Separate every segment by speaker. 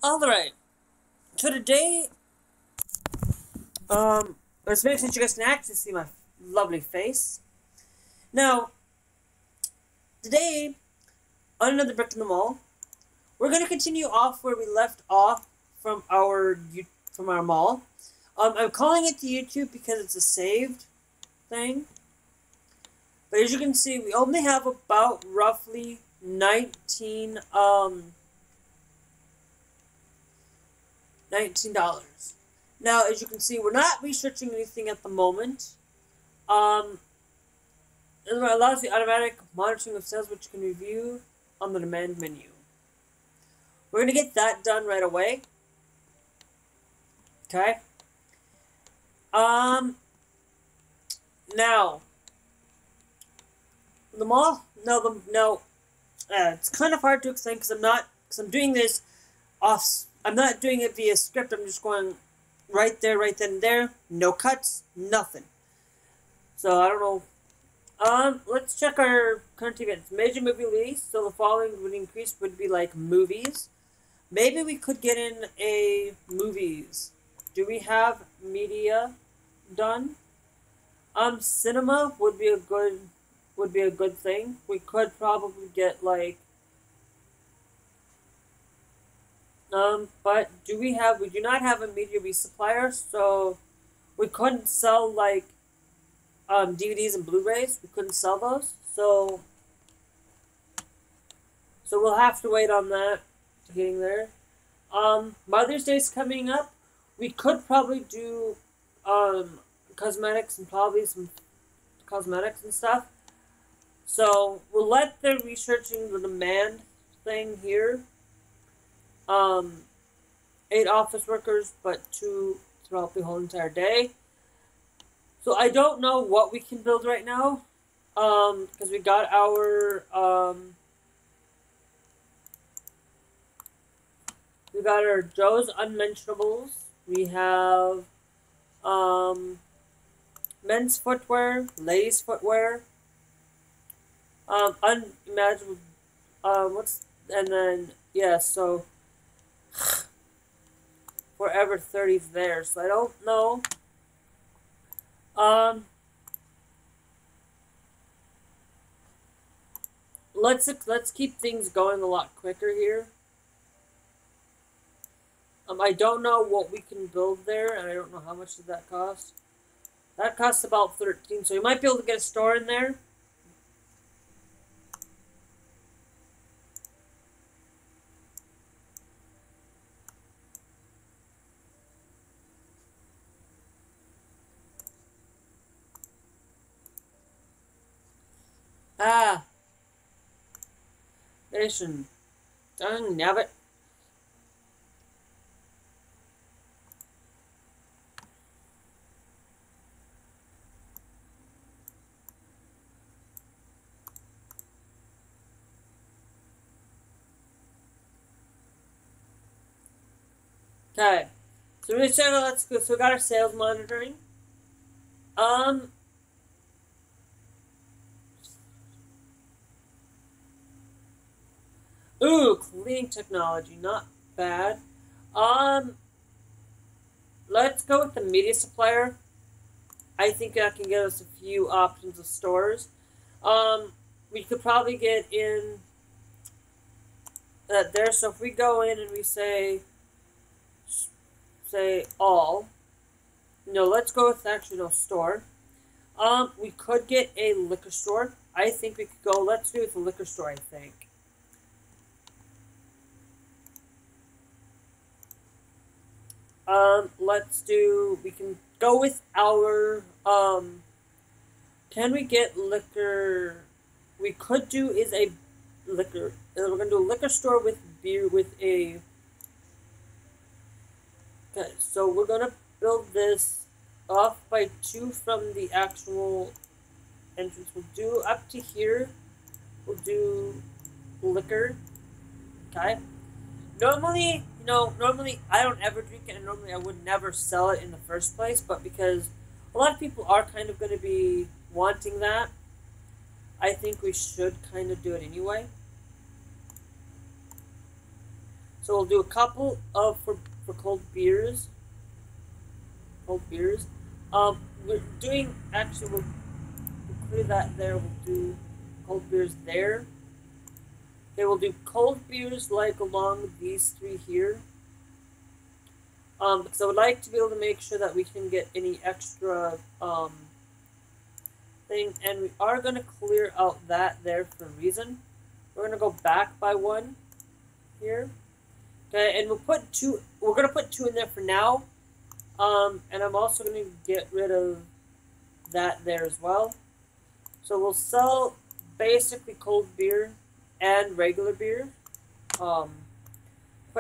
Speaker 1: Alright, so today, let's make sure you guys can actually see my lovely face. Now, today, on another brick in the mall, we're going to continue off where we left off from our mall. I'm calling it the YouTube because it's a saved thing. But as you can see, we only have about roughly $19. Now, as you can see, we're not researching anything at the moment. It allows the automatic monitoring of sales, which you can review on the demand menu. We're going to get that done right away. Okay. Now, the mall? No. It's kind of hard to explain because I'm doing this off. I'm not doing it via script. I'm just going right there, right then and there. No cuts, nothing. So I don't know. Let's check our current events. Major movie release. So the following would increase would be like movies. Maybe we could get in a movies. Do we have media done? Cinema would be a good thing. We could probably get like. But we do not have a media resupplier, so we couldn't sell like DVDs and Blu-rays. We couldn't sell those, so we'll have to wait on that to getting there. Mother's Day's coming up. We could probably do cosmetics and probably some cosmetics and stuff. So we'll let the researching the demand thing here. 8 office workers, but 2 throughout the whole entire day. So I don't know what we can build right now, because we got our, Joe's Unmentionables. We have, men's footwear, ladies' footwear, unimaginable, and then, yeah, so, Forever 30's there, so I don't know. Let's keep things going a lot quicker here. I don't know what we can build there, and I don't know how much did that cost. That costs about 13, so you might be able to get a store in there. Nation. Dang nabbit. Okay. So we said let's go. So we got our sales monitoring. Ooh, cleaning technology, not bad. Let's go with the media supplier. I think that can get us a few options of stores. We could probably get in that there. So if we go in and we say all. No, let's go with actually no store. We could get a liquor store. I think we could go. Let's do it with a liquor store. I think. We can go with our, can we get liquor? We could do is a liquor, we're going to do a liquor store with beer with a, okay, so we're going to build this off by 2 from the actual entrance. We'll do up to here, we'll do liquor, okay. Normally I don't ever drink it, and normally I would never sell it in the first place, but because a lot of people are kind of going to be wanting that, I think we should kind of do it anyway. So we'll do a couple of for cold beers. We're doing, actually, we'll clear that there. We'll do cold beers there. Okay, we'll do cold beers like along these three here. Because I would like to be able to make sure that we can get any extra thing, and we are going to clear out that there for a reason. We're going to go back by one here. Okay, and we'll put two. We're going to put two in there for now. And I'm also going to get rid of that there as well. So we'll sell basically cold beer and regular beer. Put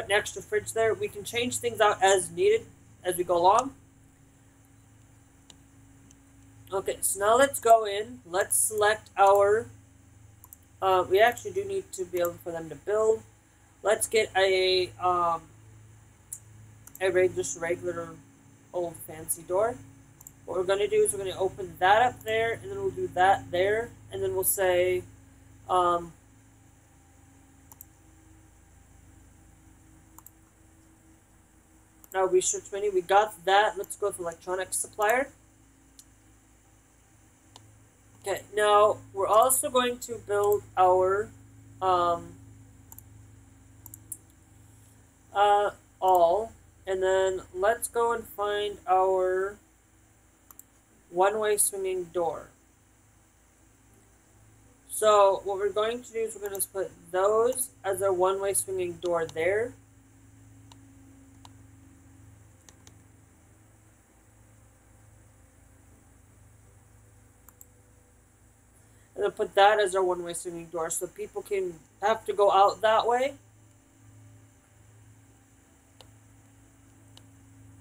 Speaker 1: an extra fridge there. We can change things out as needed as we go along. Okay, so now let's go in. Let's select our... we actually do need to be able for them to build. Let's get a regular old fancy door. What we're going to do is we're going to open that up there, and then we'll do that there, and then we'll say... now research menu, we got that. Let's go with electronics supplier. Okay, now we're also going to build our all, and then let's go and find our one-way swinging door. So what we're going to do is we're going to put those as our one-way swinging door there. And then put that as our one-way swinging door so people can have to go out that way.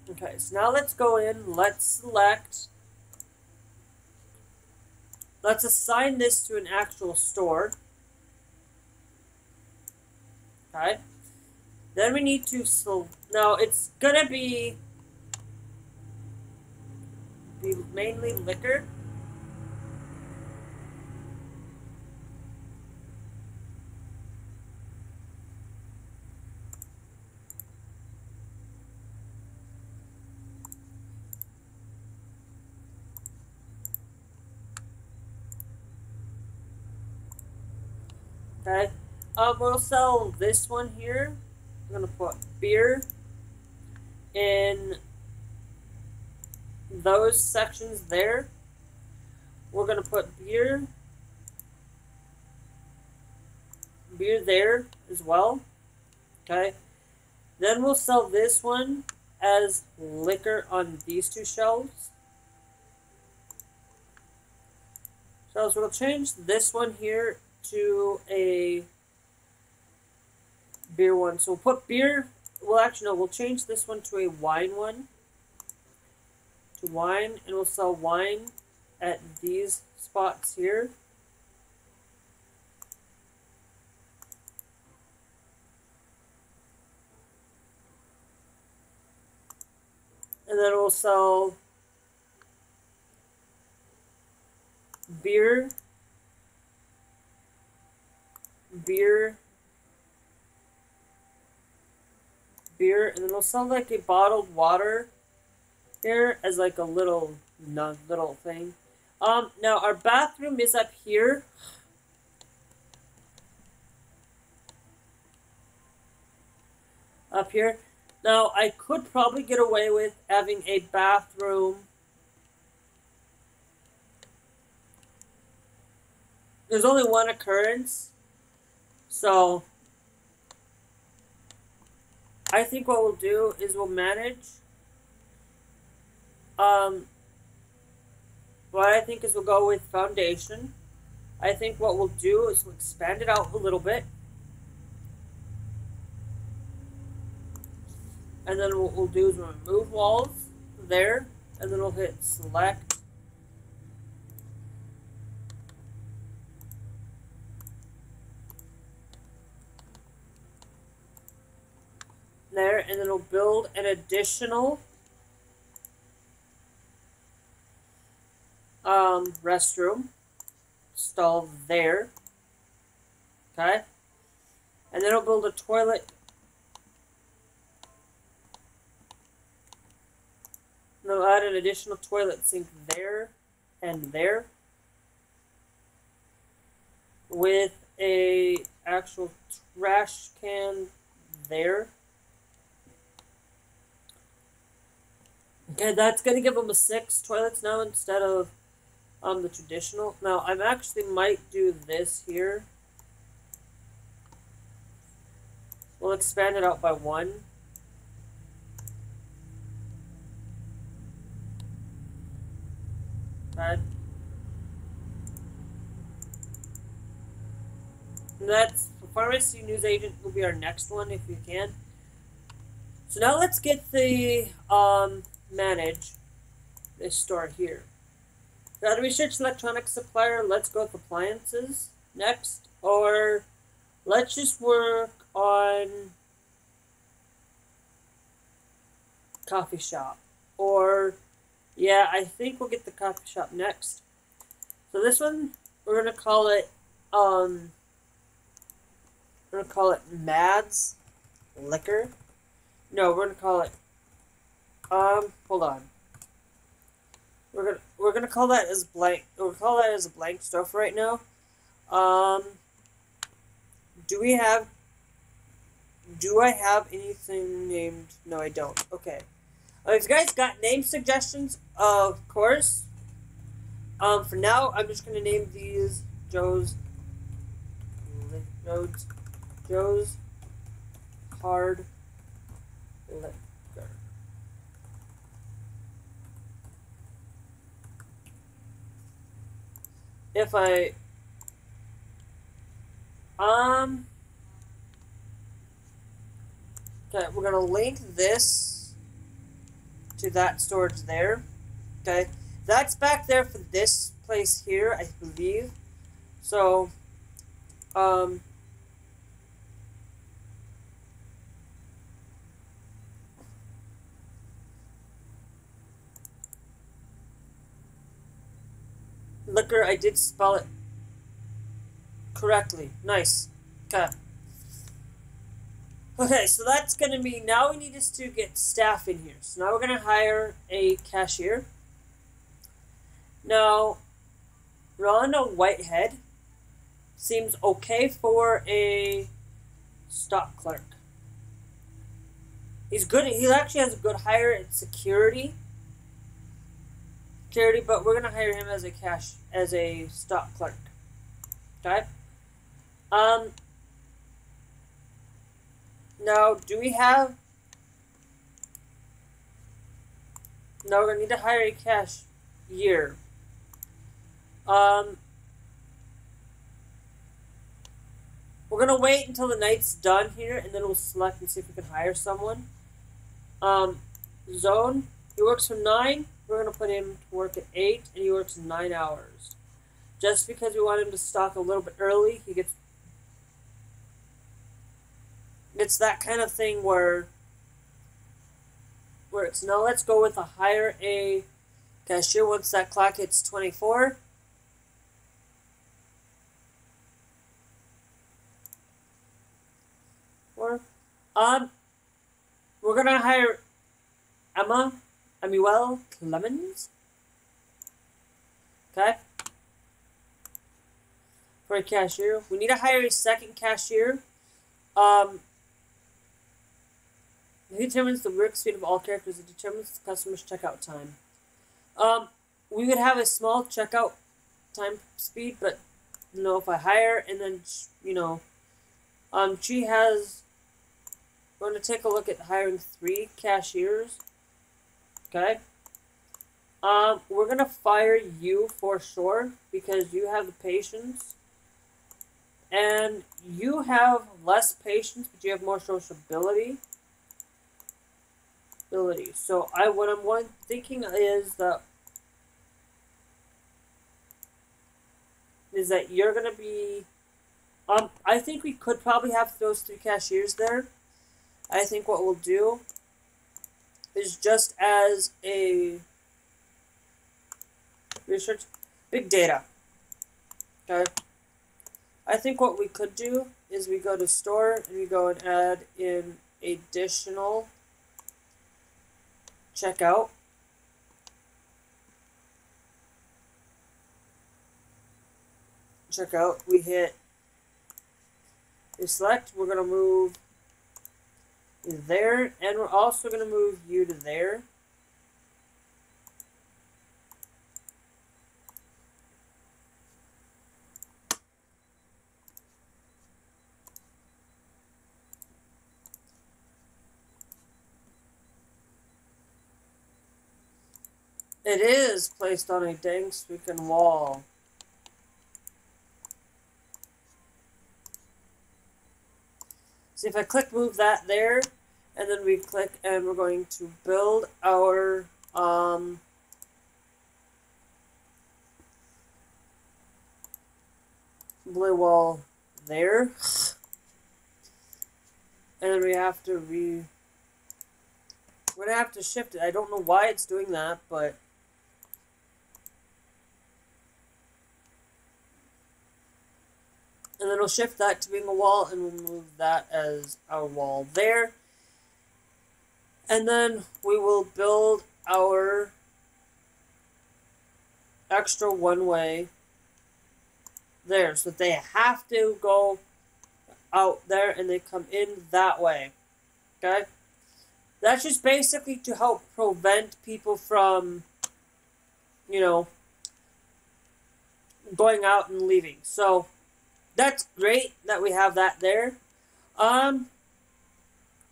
Speaker 1: Okay, so now let's go in, let's select, let's assign this to an actual store. Okay, then we need to, now it's gonna be mainly liquor. Okay, we'll sell this one here. I'm gonna put beer in those sections there. We're gonna put beer there as well. Okay, then we'll sell this one as liquor on these two shelves. So we'll change this one here to a beer one. So we'll put beer, well actually no, we'll change this one to a wine one. To wine, and we'll sell wine at these spots here. And then we'll sell beer, and then we'll sell like a bottled water here as like a little thing. Now our bathroom is up here. Up here. Now I could probably get away with having a bathroom. There's only one occurrence. So I think what we'll do is we'll manage. What I think is we'll go with foundation. I think what we'll do is we'll expand it out a little bit. And then what we'll do is we'll remove walls there. And then we'll hit select. There, and then we'll build an additional restroom stall there. Okay, and then we'll build a toilet going to add an additional toilet sink there and there with a actual trash can there. Okay, that's going to give them a 6 toilets now instead of the traditional. Now, I actually might do this here. We'll expand it out by 1. Right. And that's pharmacy newsagent will be our next one if we can. So now let's get the manage this store here. Got to research electronics supplier. Let's go with appliances next, or let's just work on coffee shop. Or yeah, I think we'll get the coffee shop next. So this one we're gonna call it Mads Liquor. No, we're gonna call it hold on. We're gonna call that as blank. We'll call that as a blank store for right now. Do I have anything named? No, I don't. Okay. If you guys got name suggestions, of course. For now, I'm just gonna name these Joe's Hard Liquor. If I okay, we're gonna link this to that storage there. Okay, that's back there for this place here, I believe. So, liquor, I did spell it correctly. Nice. Okay. Okay, so that's going to be, now we need us to get staff in here. So now we're going to hire a cashier. Now, Rhonda Whitehead seems okay for a stock clerk. He's good, he actually has a good hire at security, but we're going to hire him as a stock clerk. Okay? Now, do we have... No, we're going to need to hire a cashier. We're going to wait until the night's done here, and then we'll select and see if we can hire someone. Zone, he works from 9. We're going to put him to work at 8, and he works 9 hours. Just because we want him to stock a little bit early, he gets... It's that kind of thing where it's, now let's go with hire a cashier once that clock hits 24. We're gonna hire Amuel Clemens. Okay. For a cashier. We need to hire a second cashier. Who determines the work speed of all characters? It determines the customer's checkout time. We would have a small checkout time speed, but you know, if I hire and then she has. We're going to take a look at hiring 3 cashiers. Okay. We're going to fire you for sure because you have the patience. And you have less patience, but you have more sociability. So what I'm thinking is that you're going to be... I think we could probably have those 3 cashiers there. I think what we'll do is just as a research big data. Okay. I think what we could do is we go to store and we go and add in additional checkout. check out. We hit select. We're going to move there, and we're also going to move you to there. It is placed on a dang freaking wall. See, if I click move that there, and then we click and we're going to build our blue wall there. And then we have to we're gonna have to shift it. I don't know why it's doing that, but and then we'll shift that to being a wall, and we'll move that as our wall there. And then we will build our extra one-way there, so that they have to go out there and they come in that way. Okay? That's just basically to help prevent people from, you know, going out and leaving. So that's great that we have that there.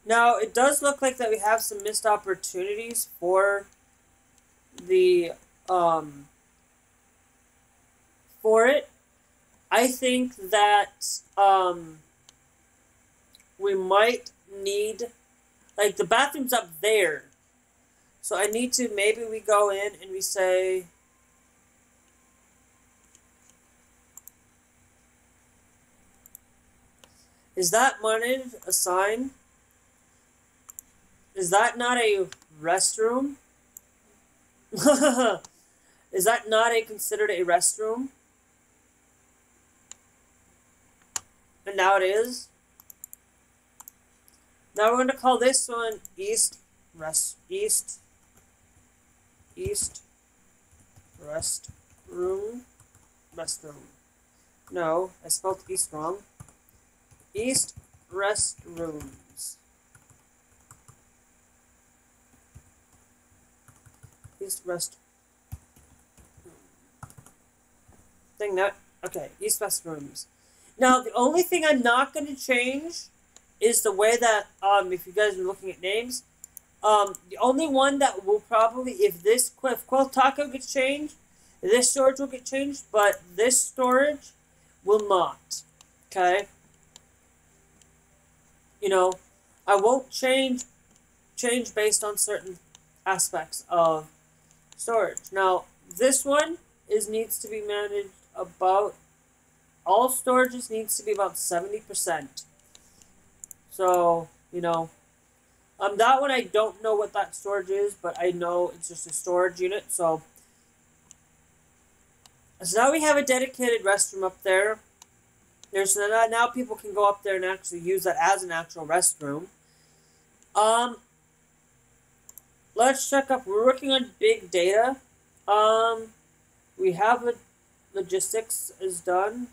Speaker 1: Now it does look like that we have some missed opportunities for the for it. I think that we might need, like, the bathroom's up there, so I need to, maybe we go in and we say, is that wanted a sign? Is that not a restroom? Is that not considered a restroom? And now it is. Now we're going to call this one East Restroom. No, I spelled East wrong. East Restrooms. East Rest. Thing that. Okay, East Restrooms. Now, the only thing I'm not going to change is the way that, if you guys are looking at names, the only one that will probably, if Quill Taco gets changed, this storage will get changed, but this storage will not. Okay? You know, I won't change based on certain aspects of storage. Now, this one needs to be managed about, all storages needs to be about 70%. So, you know, that one I don't know what that storage is, but I know it's just a storage unit. So now we have a dedicated restroom up there. Now people can go up there and actually use that as an actual restroom. Let's check up. We're working on big data. We have logistics is done.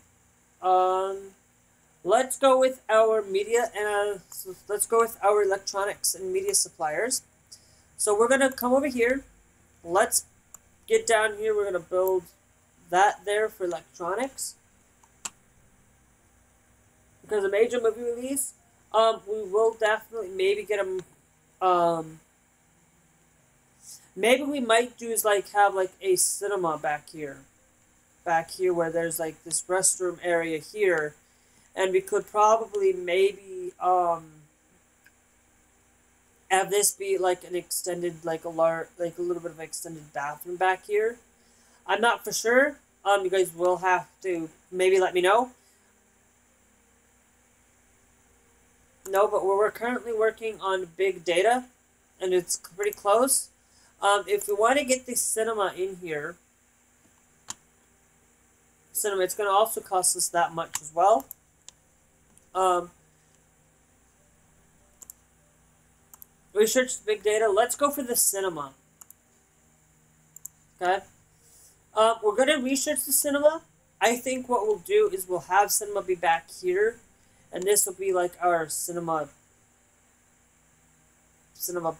Speaker 1: Let's go with our media and let's go with our electronics and media suppliers. So we're gonna come over here. Let's get down here. We're gonna build that there for electronics. Because a major movie release, we will definitely maybe get them. Maybe we might do is like have like a cinema back here where there's like this restroom area here, and we could probably maybe have this be like an extended, like a little bit of an extended bathroom back here. I'm not for sure. You guys will have to maybe let me know. No, but we're currently working on big data, and it's pretty close. If we want to get the cinema in here, it's going to also cost us that much as well. Research the big data. Let's go for the cinema. Okay. We're going to research the cinema. I think what we'll do is we'll have cinema be back here, and this will be like our cinema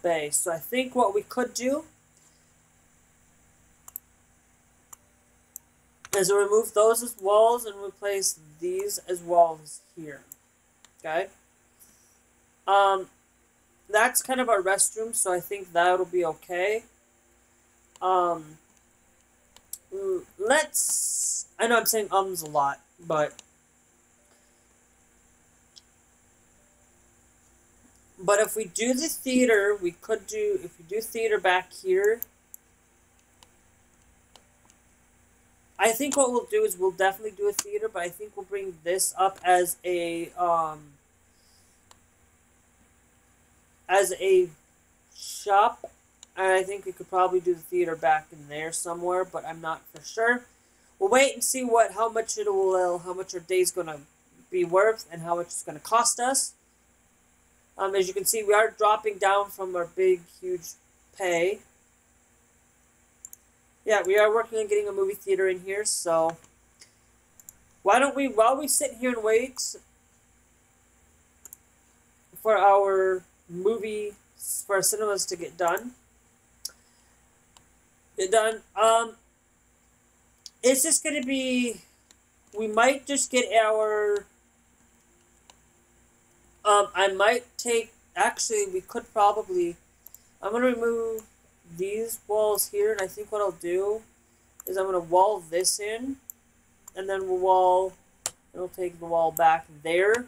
Speaker 1: bay. So I think what we could do is remove those as walls and replace these as walls here. Okay? That's kind of our restroom, so I think that'll be okay. Let's... I know I'm saying ums a lot, but if we do the theater, we could do... If we do theater back here, I think what we'll do is we'll definitely do a theater, but I think we'll bring this up as a shop. And I think we could probably do the theater back in there somewhere, but I'm not for sure. We'll wait and see how much our day's gonna be worth and how much it's gonna cost us. As you can see, we are dropping down from our big, huge pay. Yeah, we are working on getting a movie theater in here, so why don't we, while we sit here and wait for our cinemas to get done, it's just going to be, we might just get our, actually, we could probably, I'm going to remove these walls here, and I think what I'll do is I'm going to wall this in, and then we'll take the wall back there.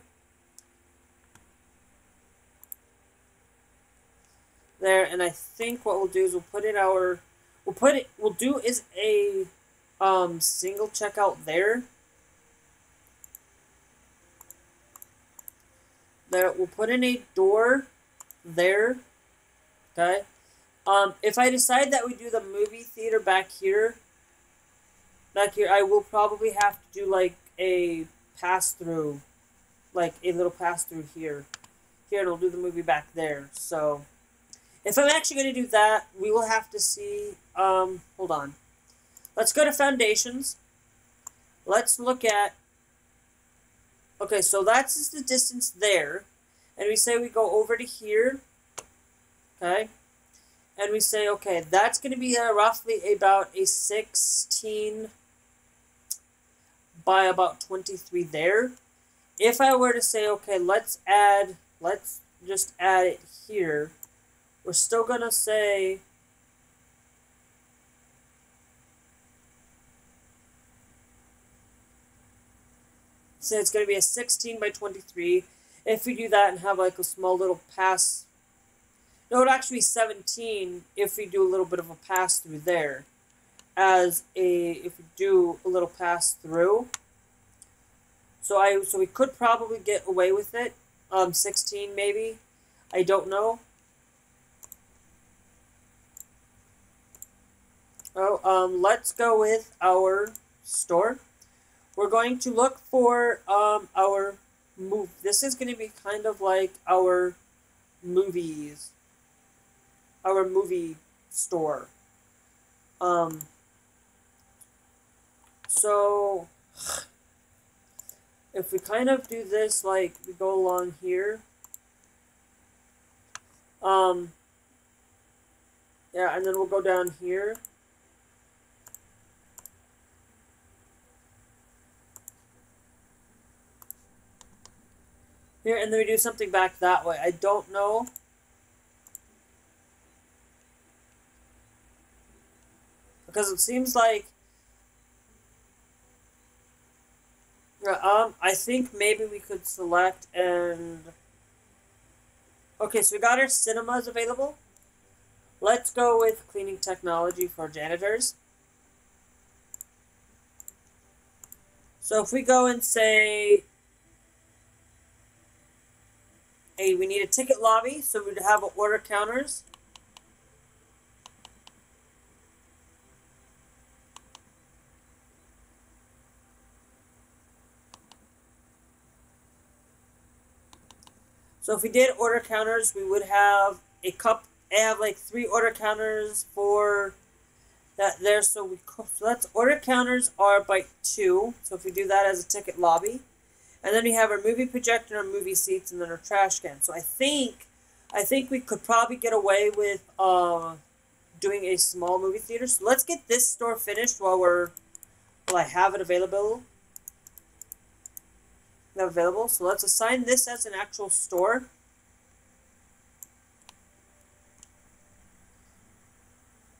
Speaker 1: There, and I think what we'll do is we'll do is a single checkout there. There, we'll put in a door there. Okay. If I decide that we do the movie theater back here, I will probably have to do like a pass-through, like a little pass-through here. And we'll do the movie back there. So, if I'm actually going to do that, we will have to see, hold on. Let's go to Foundations. Let's look at, okay, so that's just the distance there. And we say we go over to here, okay? And we say, okay, that's going to be roughly about a 16 by about 23 there. If I were to say, okay, let's just add it here, we're still going to say, so it's going to be a 16 by 23. If we do that and have like a small little pass, no, it would actually be 17 if we do a little bit of a pass through there. If we do a little pass through. So we could probably get away with it. 16 maybe. I don't know. Oh, let's go with our store. We're going to look for our move. This is going to be kind of like our movies. Our movie store. So if we kind of do this, like we go along here, yeah, and then we'll go down here. Here, and then we do something back that way. I don't know. Because it seems like, I think maybe we could select and, okay, so we got our cinemas available. Let's go with cleaning technology for janitors. So if we go and say, hey, we need a ticket lobby, so we'd have order counters. So if we did order counters, we would have like 3 order counters for that there. So let's order counters are by 2. So if we do that as a ticket lobby, and then we have our movie projector, our movie seats, and then our trash can. So I think we could probably get away with doing a small movie theater. So let's get this store finished while I have it available. So let's assign this as an actual store.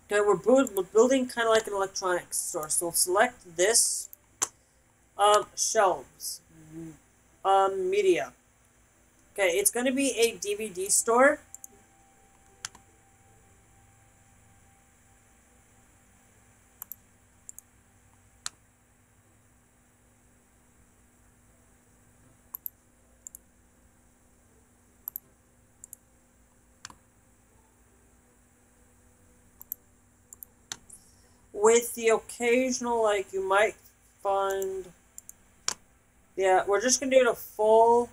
Speaker 1: Okay, we're building kind of like an electronics store. So we'll select this. Shelves. Media. Okay, it's going to be a DVD store. With the occasional, like, you might find... Yeah, we're just going to do a full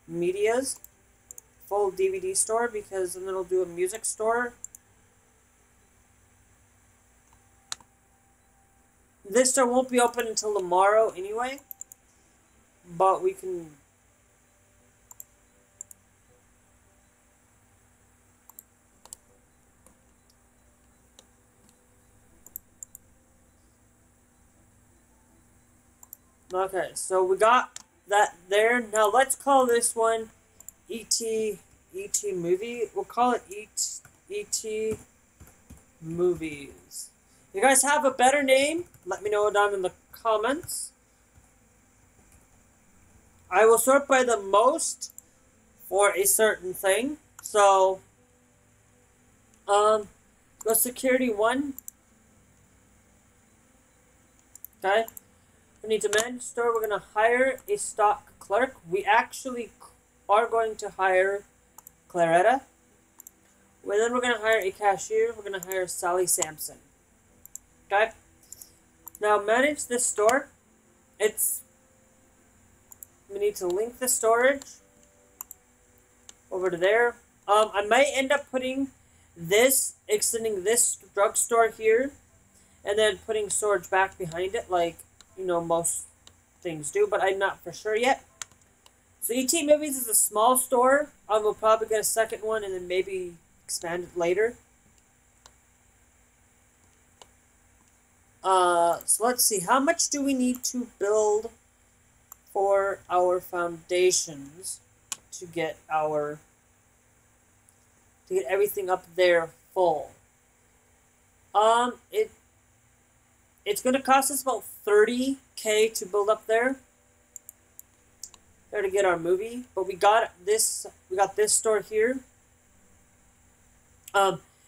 Speaker 1: medias, full DVD store, because then it'll do a music store. This store won't be open until tomorrow anyway, but we can... Okay, so we got that there. Now let's call this one E.T. Movie. We'll call it E.T. Movies. You guys have a better name? Let me know down in the comments. I will sort by the most for a certain thing. So, go security 1. Okay. We need to manage store. We're going to hire a stock clerk. We actually are going to hire Claretta. Well, then we're going to hire a cashier. We're going to hire Sally Sampson. Okay. Now manage this store. We need to link the storage over to there. I might end up putting extending this drugstore here, and then putting storage back behind it, like, you know, most things do, but I'm not for sure yet. So E.T. Movies is a small store. We'll probably get a second one and then maybe expand it later. So let's see. How much do we need to build for our foundations to get everything up there full? It's going to cost us about $30K to build up there to get our movie. But we got this store here.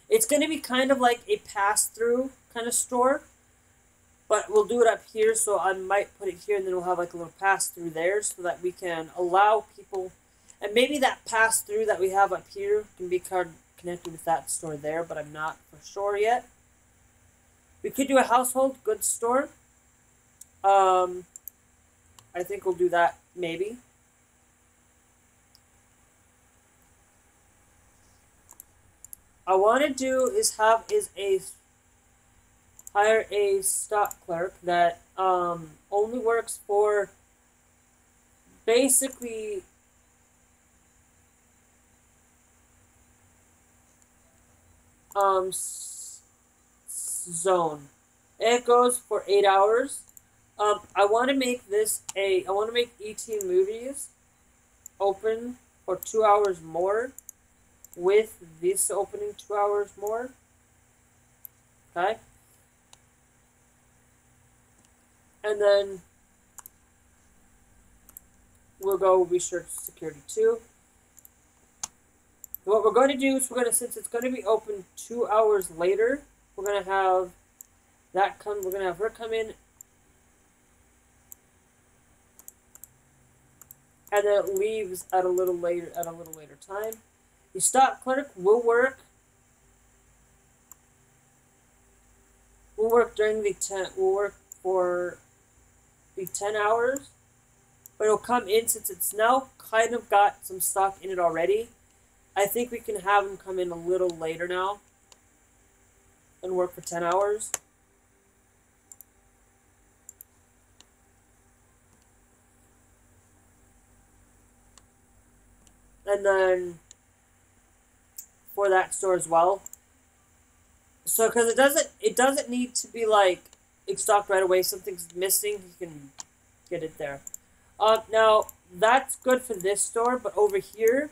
Speaker 1: It's going to be kind of like a pass-through kind of store. But we'll do it up here, so I might put it here, and then we'll have like a little pass-through there so that we can allow people... And maybe that pass-through that we have up here can be connected with that store there, but I'm not for sure yet. We could do a household goods store. I think we'll do that, maybe. I want to do is hire a stock clerk that only works for basically zone. It goes for 8 hours. I want to make E.T. Movies open for 2 hours more, with this opening 2 hours more. Okay. And then we'll be sure security 2. What we're going to do is since it's going to be open 2 hours later, we're going to have her come in, and then it leaves at a little later time. The stock clerk will work for the 10 hours, but it'll come in since it's now kind of got some stock in it already. I think we can have him come in a little later now. and work for 10 hours. And then for that store as well. So, because it doesn't need to be like it's stocked right away. Something's missing, you can get it there. Now that's good for this store, but over here,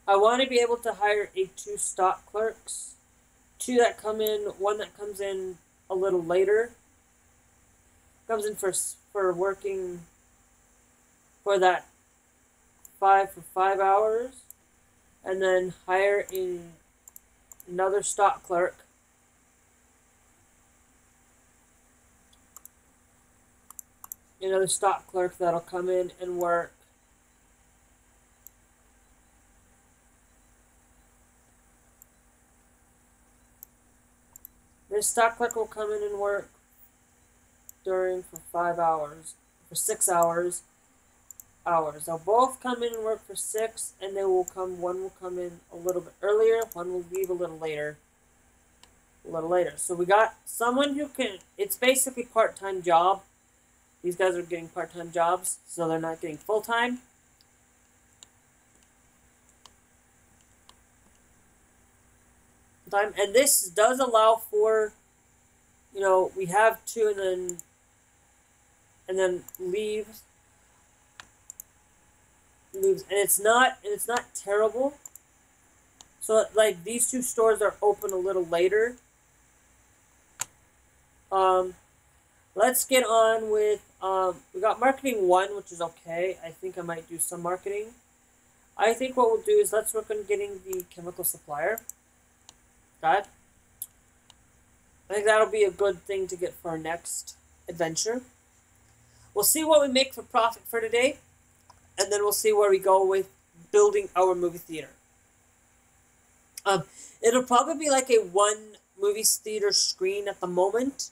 Speaker 1: I want to be able to hire 2 stock clerks, 2 that come in, 1 that comes in a little later. Comes in for working for that 5 hours, and then hire another stock clerk. Another stock clerk that'll come in and work this stock clerk will come in and work for 5 hours, for 6 hours. They'll both come in and work for 6, and one will come in a little bit earlier, one will leave a little later. So we got someone who can, it's basically part-time job. These guys are getting part-time jobs, so they're not getting full-time. And this does allow for, we have 2 and then leaves, and it's not terrible. So like these 2 stores are open a little later. Let's get on with we got marketing 1, which is okay. I think I might do some marketing. I think what we'll do is let's work on getting the chemical supplier. That I think that'll be a good thing to get for our next adventure. We'll see what we make for profit for today, and then we'll see where we go with building our movie theater. It'll probably be like a 1 movie theater screen at the moment,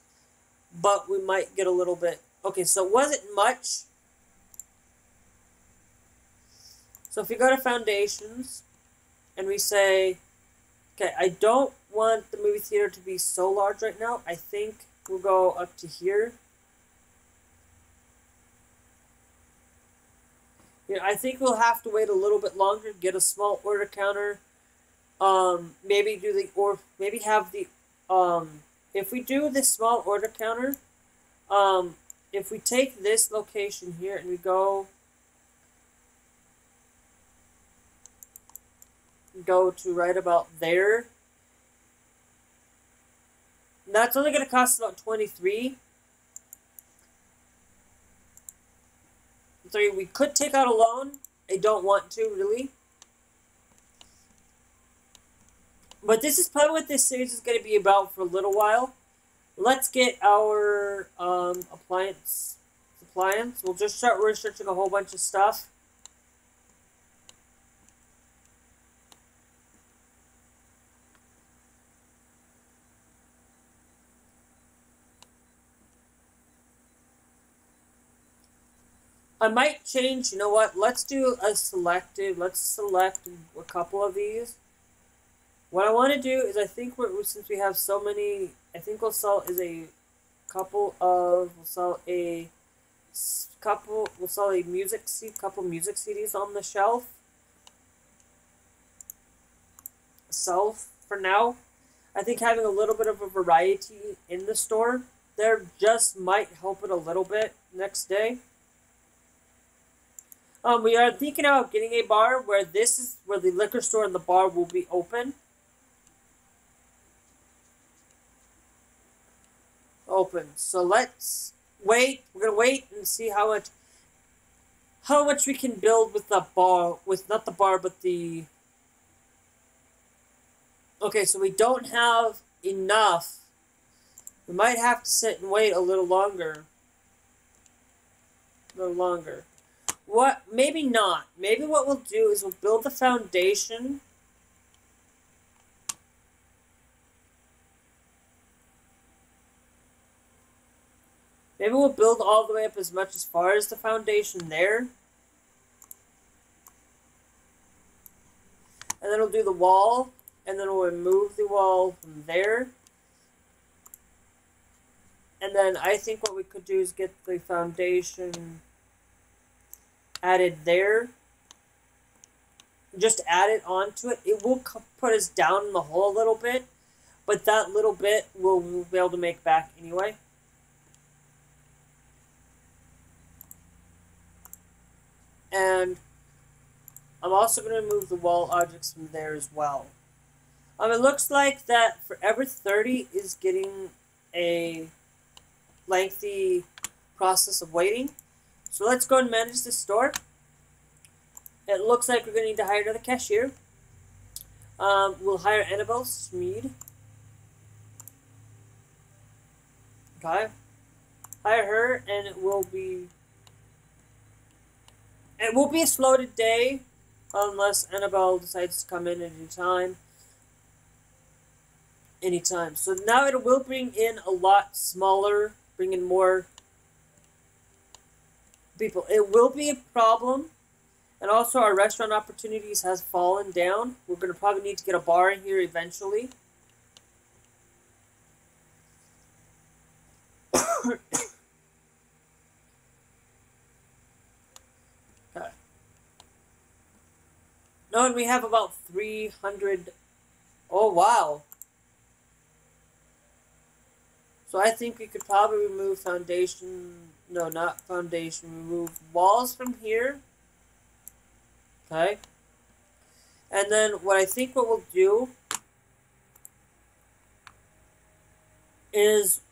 Speaker 1: but we might get a little bit. Okay, so it wasn't much. So if we go to foundations, and we say, okay, I don't want the movie theater to be so large right now. I think we'll go up to here. I think we'll have to wait a little bit longer, get a small order counter. Maybe have the if we do this small order counter, if we take this location here and we go to right about there, that's only going to cost about 23. So we could take out a loan. I don't want to, really. But this is probably what this series is going to be about for a little while. Let's get our appliance. We'll just start researching a whole bunch of stuff. I might change, you know what, let's do a selective, let's select a couple of these. What I want to do is, I think since we have so many, I think we'll sell a couple music CDs on the shelf. For now. I think having a little bit of a variety in the store there just might help it a little bit next day. We are thinking about getting a bar where the liquor store and the bar will be open. So let's wait. We're gonna wait and see how much we can build with the bar, not the bar, but the. Okay, so we don't have enough. We might have to sit and wait a little longer. What? Maybe not. Maybe what we'll do is we'll build the foundation. Maybe we'll build all the way up as far as the foundation there. And then we'll do the wall, and then we'll remove the wall from there. And then I think what we could do is get the foundation added there. Just add it onto it. It will put us down in the hole a little bit, but that little bit we'll be able to make back anyway. And I'm also going to remove the wall objects from there as well. It looks like that Forever 30 is getting a lengthy process of waiting. So let's go and manage the store. It looks like we're going to need to hire another cashier. We'll hire Annabelle Smeed. Okay. Hire her, and it will be a slow day unless Annabelle decides to come in at anytime. So now it will bring in a lot smaller, bring in more people. It will be a problem. And also our restaurant opportunities has fallen down. We're going to probably need to get a bar in here eventually. Okay. No, and we have about 300. Oh, wow. So I think we could probably remove foundation. No, not foundation. Remove walls from here. Okay. And then what I think what we'll do is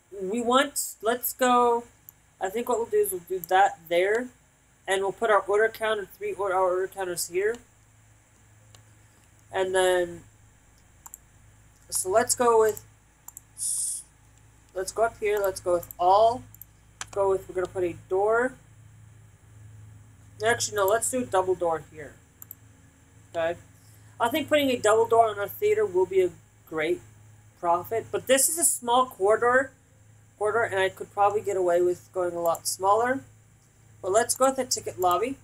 Speaker 1: let's go, I think what we'll do is we'll do that there, and we'll put our order counter, our order counters here. And then, so let's go up here, let's go with all, we're going to put a door. Actually, no, let's do a double door here. Okay. I think putting a double door on our theater will be a great profit, but this is a small corridor, and I could probably get away with going a lot smaller. But let's go with the ticket lobby.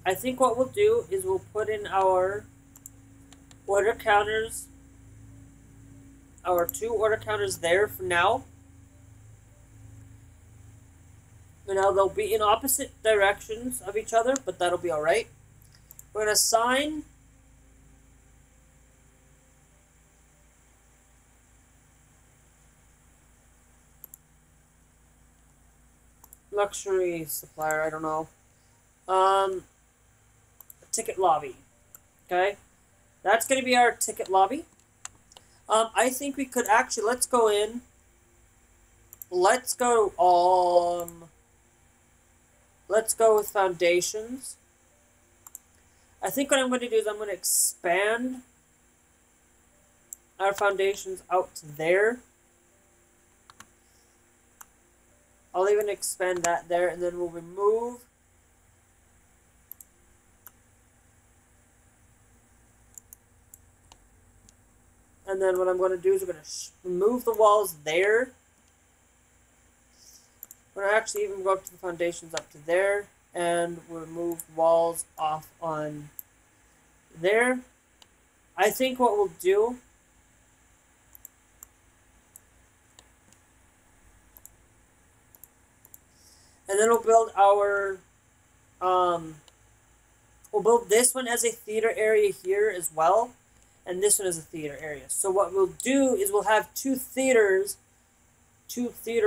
Speaker 1: I think what we'll do is we'll put in our order counters, our 2 order counters there for now. You know, they'll be in opposite directions of each other, but that'll be alright. We're going to assign luxury supplier, I don't know. Ticket lobby. Okay? That's going to be our ticket lobby. I think we could actually, let's go in. Let's go with foundations. I think what I'm going to do is I'm going to expand our foundations out to there. I'll even expand that there, and then we'll remove and then what I'm going to do is we're going to remove the walls there. We're going to actually even go up to the foundations up to there, and we'll remove walls off on there. I think what we'll do and then we'll build our we'll build this one as a theater area here as well, and this one as a theater area. So what we'll do is we'll have 2 theater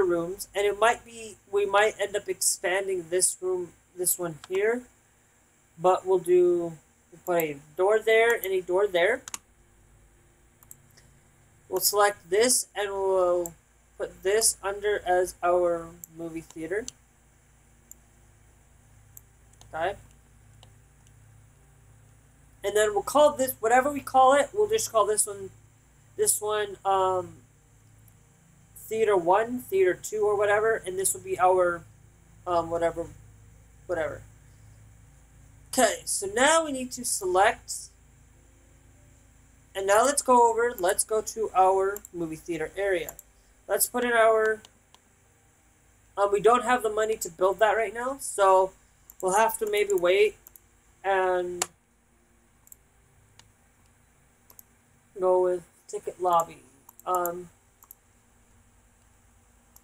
Speaker 1: rooms, and it might be, we might end up expanding this room, this one here, but we'll put a door there and a door there. We'll select this, and we'll put this under as our movie theater. Okay. And then we'll call this, whatever we call it, we'll just call this one, Theater 1, Theater 2, or whatever, and this will be our, whatever. Okay, so now we need to select, and now let's go to our movie theater area. Let's put in our, we don't have the money to build that right now, so we'll have to maybe wait and go with ticket lobby.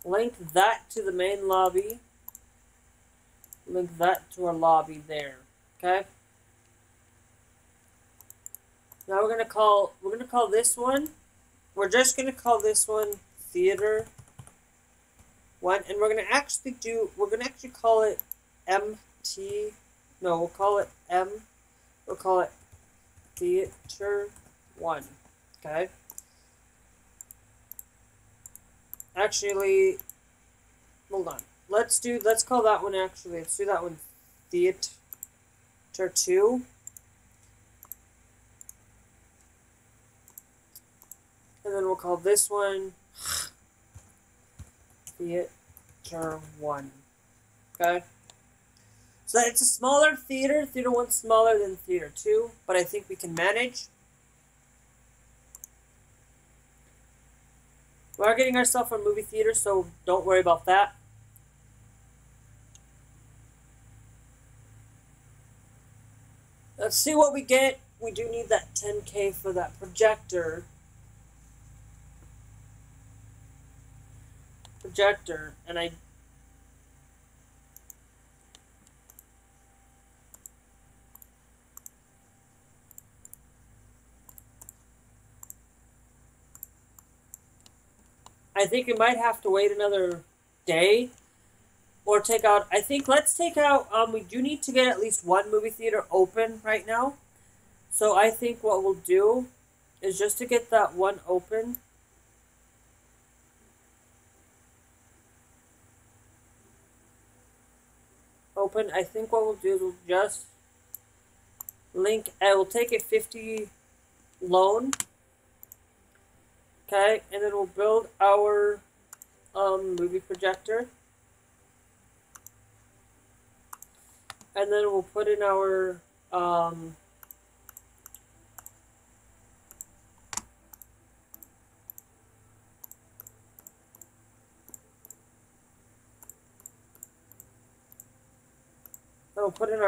Speaker 1: Link that to the main lobby. Link that to our lobby there. Okay. Now we're gonna call this one. We're just gonna call this one Theater 1, and we're gonna actually call it MT. No, we'll call it M. We'll call it Theater 1. Okay. Actually, hold on. Let's call that one actually. Let's do that one Theater 2. And then we'll call this one Theater 1. Okay? So it's a smaller theater. Theater 1's smaller than Theater 2, but I think we can manage. We are getting ourselves a movie theater, so don't worry about that. Let's see what we get. We do need that 10K for that projector. And I think we might have to wait another day or take out, let's take out, we do need to get at least one movie theater open right now. So I think what we'll do is just to get that one open. I think what we'll do is we'll just link, we'll take a 50 loan. Okay, and then we'll build our movie projector. And then we'll put in our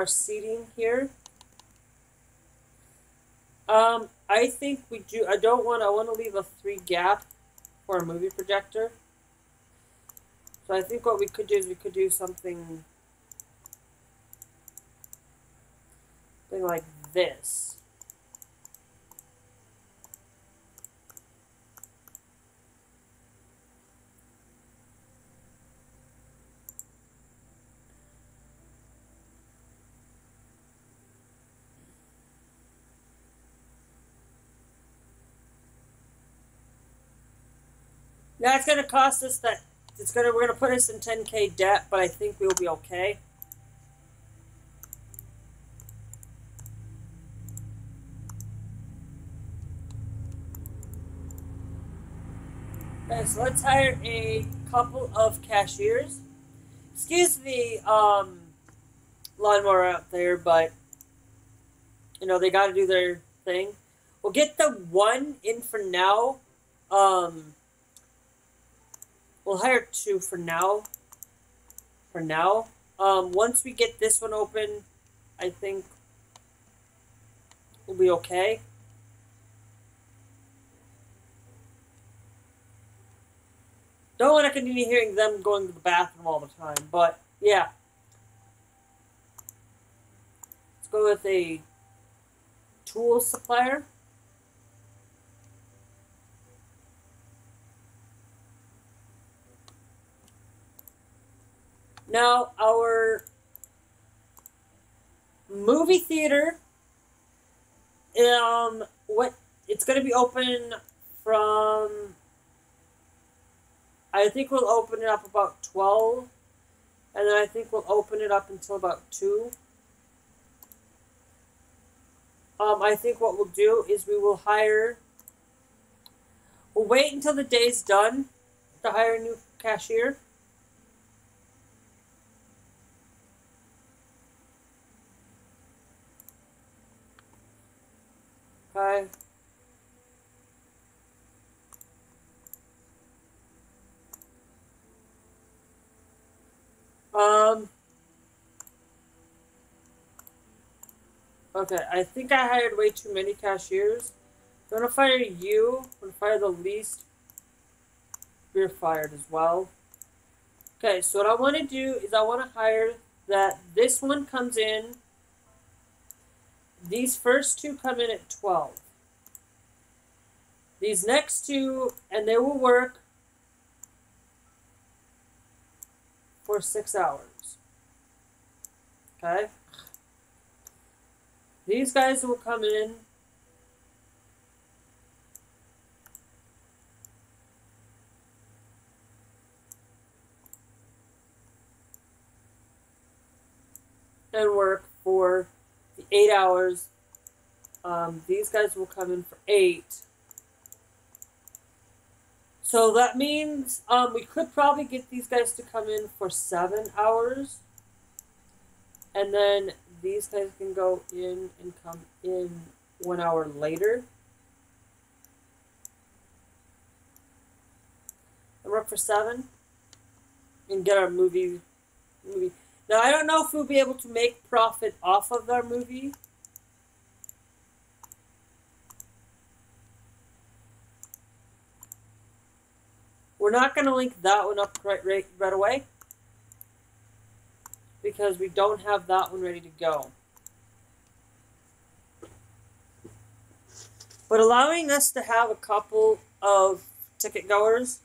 Speaker 1: seating here. I think I want to leave a 3 gap for a movie projector. So I think what we could do is we could do something like this. Now it's gonna cost us that we're gonna put us in 10K debt, but I think we'll be okay. Okay, so let's hire a couple of cashiers. Excuse the lawnmower out there, but you know they gotta do their thing. We'll get the one in for now. We'll hire 2 for now. Once we get this one open, I think we'll be okay. Don't want to continue hearing them going to the bathroom all the time, but yeah. Let's go with a tool supplier. Now, our movie theater, it's going to be open from, I think we'll open it up about 12, and then I think we'll open it up until about 2. I think what we'll do is we'll wait until the day's done to hire a new cashier. Okay. Okay, I think I hired way too many cashiers. I'm gonna fire you. I'm gonna fire the least. You're fired as well. Okay, so what I want to do is I want to hire that this one comes in. These first two come in at 12. These next two, and they will work for 6 hours. Okay? These guys will come in. And work for the 8 hours. These guys will come in for 8. So that means we could probably get these guys to come in for 7 hours. And then these guys can go in and come in 1 hour later. And work for 7. And get our movie. Now, I don't know if we'll be able to make profit off of our movie. We're not going to link that one up right away, because we don't have that one ready to go. But allowing us to have a couple of ticket goers,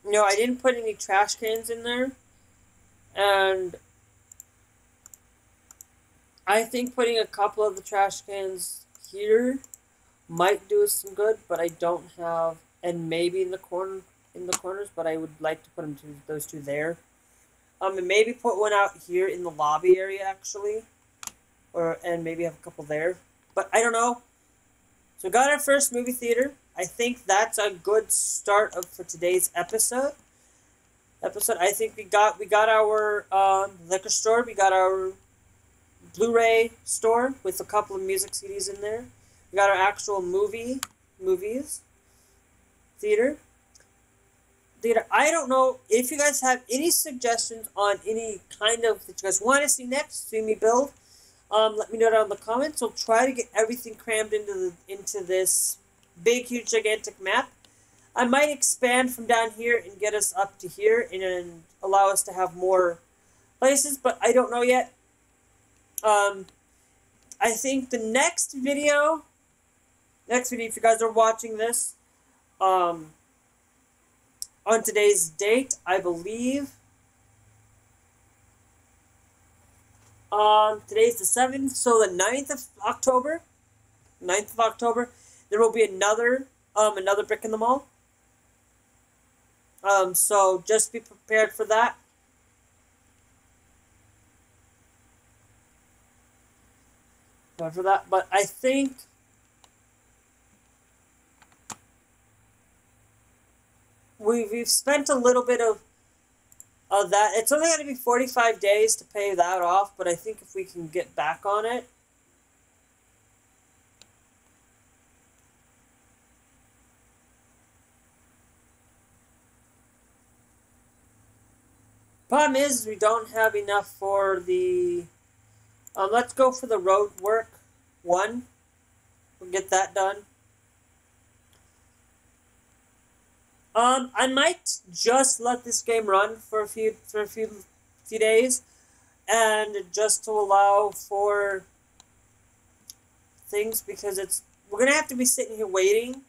Speaker 1: no, I didn't put any trash cans in there, and I think putting a couple of the trash cans here might do us some good, but I don't have, and maybe in the corners, but I would like to put those two there. And maybe put one out here in the lobby area actually, and maybe have a couple there, but I don't know. So we got our first movie theater. I think that's a good start for today's episode. I think we got our liquor store. We got our Blu-ray store with a couple of music CDs in there. We got our actual movies theater. I don't know if you guys have any suggestions on any kind of that you guys want to see next. See me build. Let me know down in the comments. We'll try to get everything crammed into this big, huge, gigantic map. I might expand from down here and get us up to here and allow us to have more places, but I don't know yet. I think the next video, if you guys are watching this, on today's date, I believe, today's the 7th, so the 9th of October, there will be another Brick in the Mall. So just be prepared for that. But I think we've spent a little bit of that. It's only going to be 45 days to pay that off, but I think if we can get back on it, problem is we don't have enough for the let's go for the road work 1. We'll get that done. I might just let this game run for a few days, and just to allow for things, because we're gonna have to be sitting here waiting,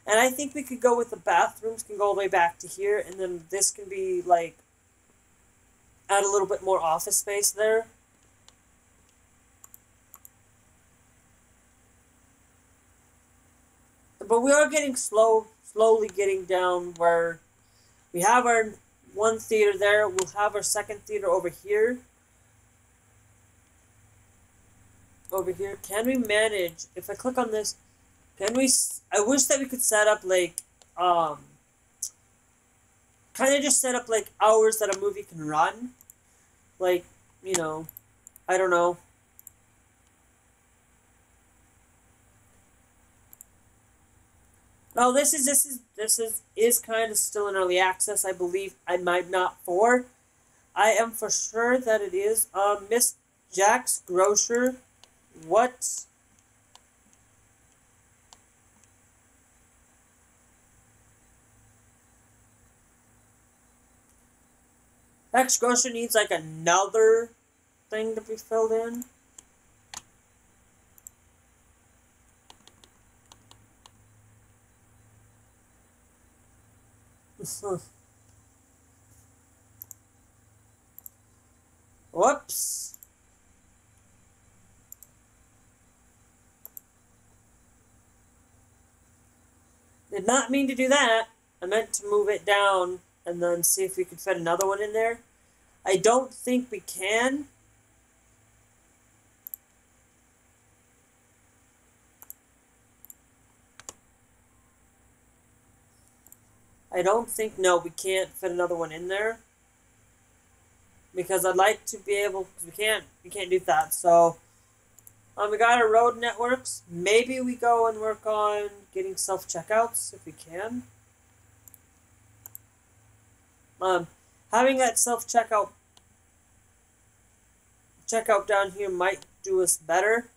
Speaker 1: and I think we could go with the bathrooms can go all the way back to here, and then this can be like add a little bit more office space there. But we are getting slowly getting down where we have our one theater there. We'll have our second theater over here. Can we manage, if I click on this, can we, I wish that we could set up like, kind of just set up like hours that a movie can run. Like, you know, I don't know. Well, this is kind of still in early access. I believe I might not for. I am for sure that it is. Miss Jack's Grocer. What? Jack's Grocer needs like another thing to be filled in. Whoops. Did not mean to do that. I meant to move it down and then see if we could fit another one in there. I don't think we can. No, we can't fit another one in there. Because I'd like to be able, we can't do that. So, we got our road networks. Maybe we go and work on getting self-checkouts if we can. Having that self-checkout down here might do us better.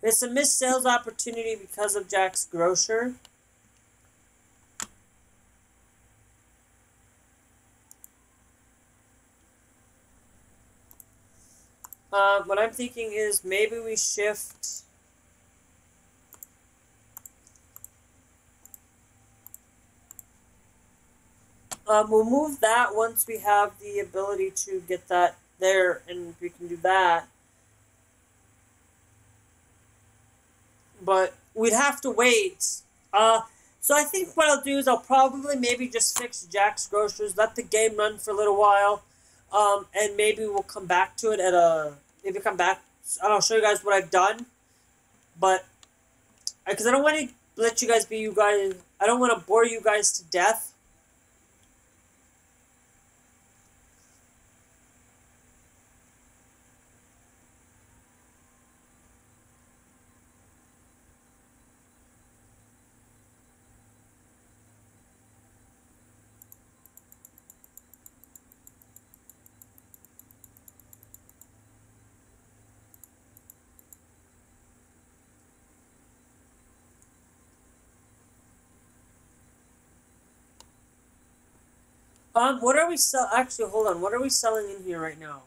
Speaker 1: It's a missed sales opportunity because of Jack's Grocer. What I'm thinking is maybe we shift. We'll move that once we have the ability to get that there, and we can do that. But we'd have to wait. So I think what I'll do is I'll probably maybe just fix Jack's Grocers, let the game run for a little while, and maybe we'll come back to it maybe come back, and I'll show you guys what I've done. But, because I don't want to let you guys I don't want to bore you guys to death. What are we actually, hold on, what are we selling in here right now?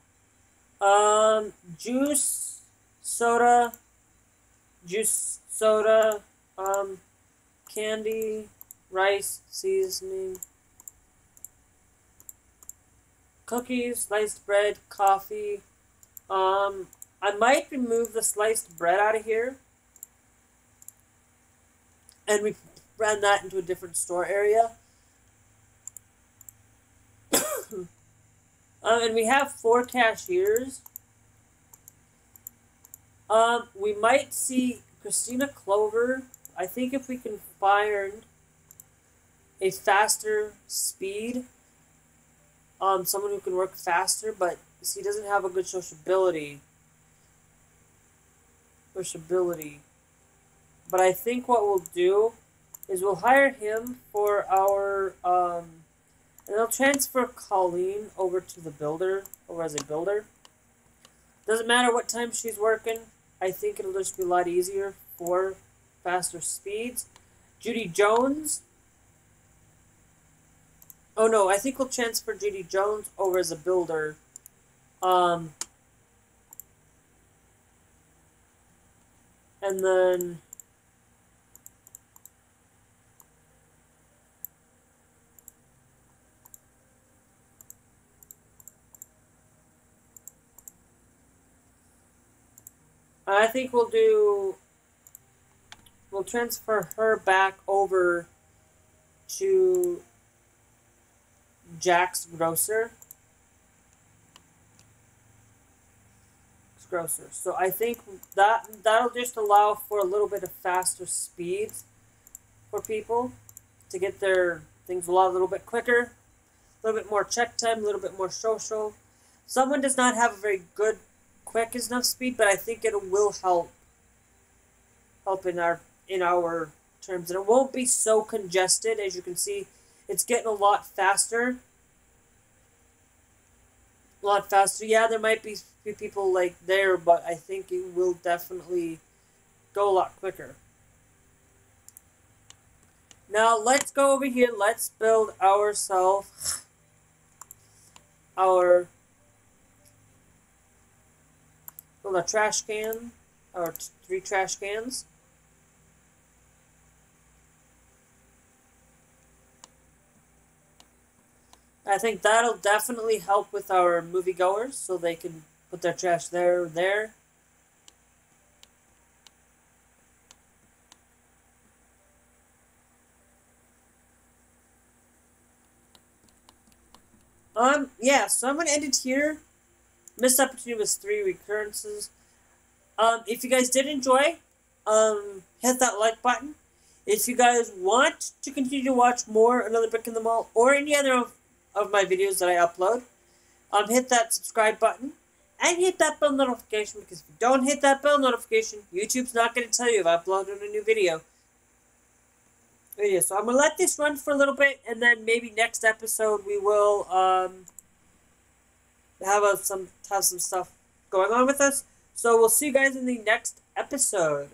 Speaker 1: Juice, soda, candy, rice, seasoning, cookies, sliced bread, coffee. I might remove the sliced bread out of here, and we ran that into a different store area. And we have 4 cashiers. We might see Christina Clover. I think if we can find a faster speed, someone who can work faster, but he doesn't have a good sociability. But I think what we'll do is we'll hire him for our, and I'll transfer Colleen over to the builder, over as a builder. Doesn't matter what time she's working. I think it'll just be a lot easier for faster speeds. Judy Jones. Oh no, I think we'll transfer Judy Jones over as a builder. And then I think we'll transfer her back over to Jack's Grocer. So I think that'll just allow for a little bit of faster speeds for people to get their things a little bit quicker, a little bit more check time, a little bit more social. Someone does not have a very good quick enough speed, but I think it will help in our terms, and it won't be so congested. As you can see, it's getting a lot faster. A lot faster. Yeah, there might be people like there, but I think it will definitely go a lot quicker. Now let's go over here. Let's build ourselves build a trash can, or 3 trash cans. I think that'll definitely help with our moviegoers, so they can put their trash there. Yeah, so I'm gonna end it here. Missed opportunity was 3 recurrences. If you guys did enjoy, hit that like button. If you guys want to continue to watch more Another Brick in the Mall, or any other of my videos that I upload, hit that subscribe button, and hit that bell notification, because if you don't hit that bell notification, YouTube's not going to tell you if I uploaded a new video. So I'm going to let this run for a little bit, and then maybe next episode we will have some stuff going on with us. So we'll see you guys in the next episode.